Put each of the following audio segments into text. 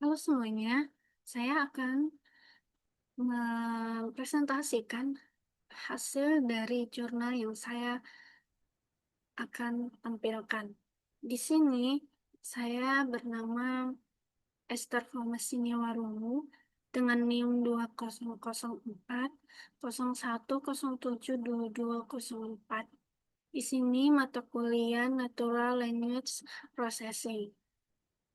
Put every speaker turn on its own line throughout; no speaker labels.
Halo semuanya, saya akan mempresentasikan hasil dari jurnal yang saya akan tampilkan. Di sini saya bernama Esther Fomasini Warumu dengan NIM 2004 01072204. Di sini mata kuliah Natural Language Processing,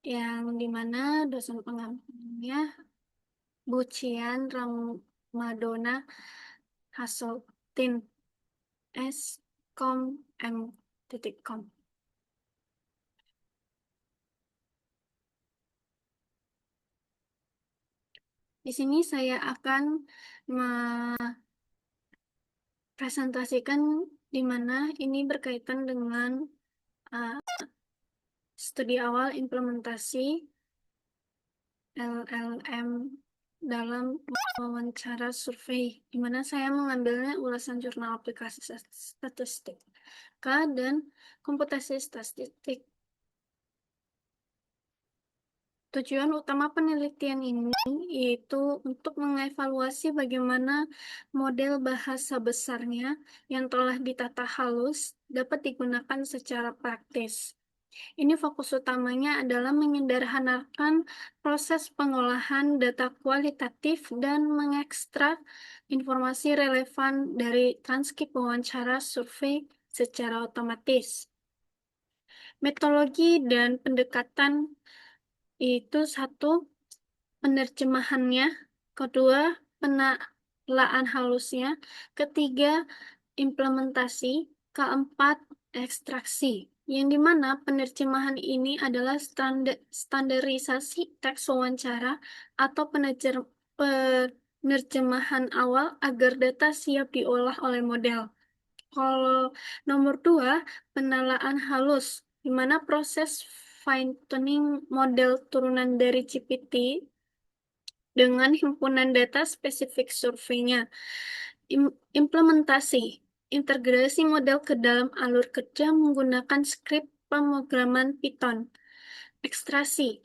yang dimana dosen pengampunya Bucian Ramadona Hasoltin S.com.m.com. Di sini saya akan mempresentasikan di mana ini berkaitan dengan uh, studi awal implementasi LLM dalam wawancara survei, di mana saya mengambilnya ulasan jurnal aplikasi statistik dan komputasi statistik. Tujuan utama penelitian ini yaitu untuk mengevaluasi bagaimana model bahasa besarnya yang telah ditata halus dapat digunakan secara praktis. Ini fokus utamanya adalah menyederhanakan proses pengolahan data kualitatif dan mengekstrak informasi relevan dari transkrip wawancara survei secara otomatis. Metodologi dan pendekatan itu satu, penerjemahannya, kedua, penalaan halusnya, ketiga, implementasi, keempat, ekstraksi. Yang dimana penerjemahan ini adalah standarisasi teks wawancara atau penerjemahan awal agar data siap diolah oleh model. Kalau nomor dua, penalaan halus, di mana proses fine-tuning model turunan dari GPT dengan himpunan data spesifik surveinya. Implementasi, integrasi model ke dalam alur kerja menggunakan skrip pemrograman Python. Ekstraksi,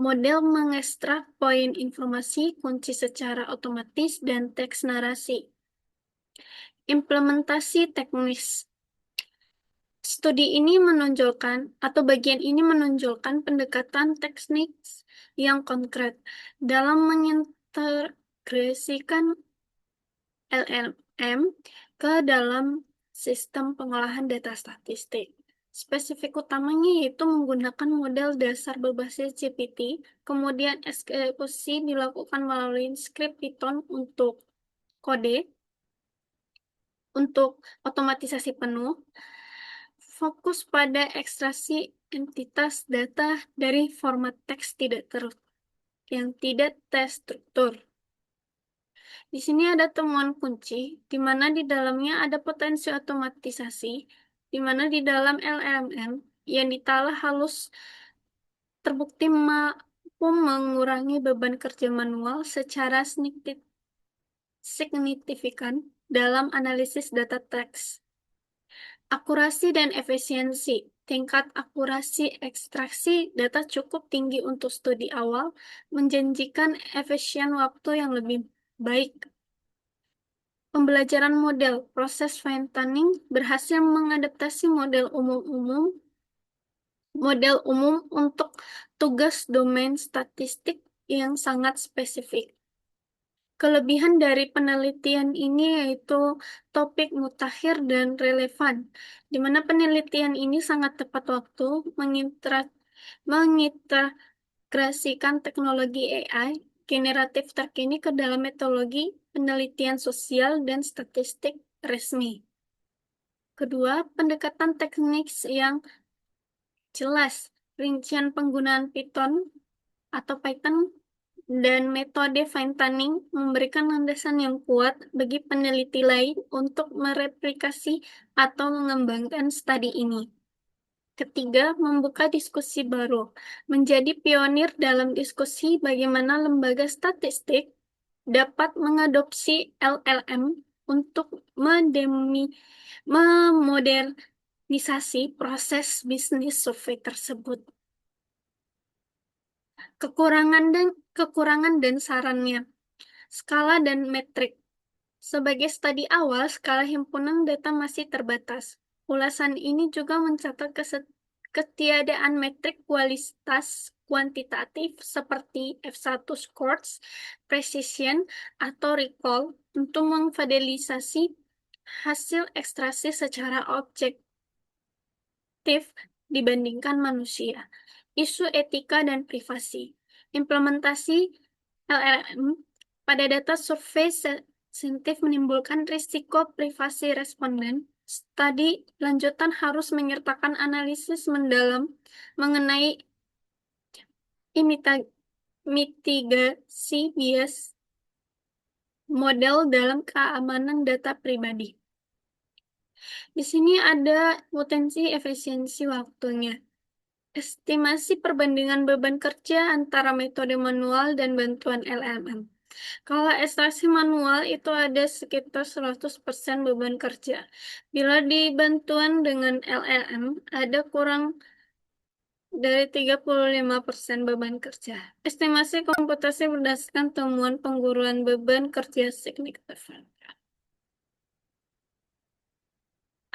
model mengekstrak poin informasi kunci secara otomatis dan teks narasi. Implementasi teknis. Studi ini menonjolkan, atau bagian ini menonjolkan pendekatan teknik yang konkret dalam mengintegrasikan LLM ke dalam sistem pengolahan data statistik. Spesifik utamanya yaitu menggunakan model dasar berbasis GPT, kemudian eksekusi dilakukan melalui skrip Python untuk kode, untuk otomatisasi penuh, fokus pada ekstraksi entitas data dari format teks yang tidak terstruktur. Di sini ada temuan kunci, di mana di dalamnya ada potensi otomatisasi, di mana di dalam LLM yang ditala halus terbukti mampu mengurangi beban kerja manual secara signifikan dalam analisis data teks. Akurasi dan efisiensi. Tingkat akurasi ekstraksi data cukup tinggi untuk studi awal, menjanjikan efisien waktu yang lebih baik. Pembelajaran model, proses fine-tuning berhasil mengadaptasi model umum untuk tugas domain statistik yang sangat spesifik. Kelebihan dari penelitian ini yaitu topik mutakhir dan relevan, di mana penelitian ini sangat tepat waktu mengintegrasikan teknologi AI generatif terkini ke dalam metodologi penelitian sosial dan statistik resmi. Kedua, pendekatan teknik yang jelas, rincian penggunaan Python dan metode fine-tuning memberikan landasan yang kuat bagi peneliti lain untuk mereplikasi atau mengembangkan studi ini. Ketiga, membuka diskusi baru, menjadi pionir dalam diskusi bagaimana lembaga statistik dapat mengadopsi LLM untuk memodernisasi proses bisnis survei tersebut. Kekurangan dan sarannya. Skala dan metrik. Sebagai studi awal, skala himpunan data masih terbatas. Ulasan ini juga mencatat ketiadaan metrik kualitas kuantitatif seperti F1 scores, precision, atau recall untuk memvalidasi hasil ekstraksi secara objektif dibandingkan manusia. Isu etika dan privasi. Implementasi LLM pada data survei sensitif menimbulkan risiko privasi responden. Studi lanjutan harus menyertakan analisis mendalam mengenai mitigasi bias model dalam keamanan data pribadi. Di sini ada potensi efisiensi waktunya. Estimasi perbandingan beban kerja antara metode manual dan bantuan LLM. Kalau ekstraksi manual itu ada sekitar 100% beban kerja. Bila dibantuan dengan LLM, ada kurang dari 35% beban kerja. Estimasi komputasi berdasarkan temuan pengguruan beban kerja signifikan.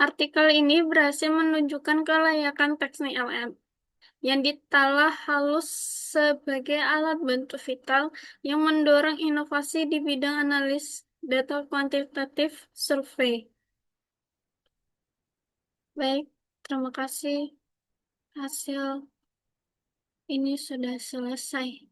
Artikel ini berhasil menunjukkan kelayakan teknik LLM yang ditalah halus sebagai alat bantu vital yang mendorong inovasi di bidang analis data kuantitatif survei. Baik, terima kasih. Hasil ini sudah selesai.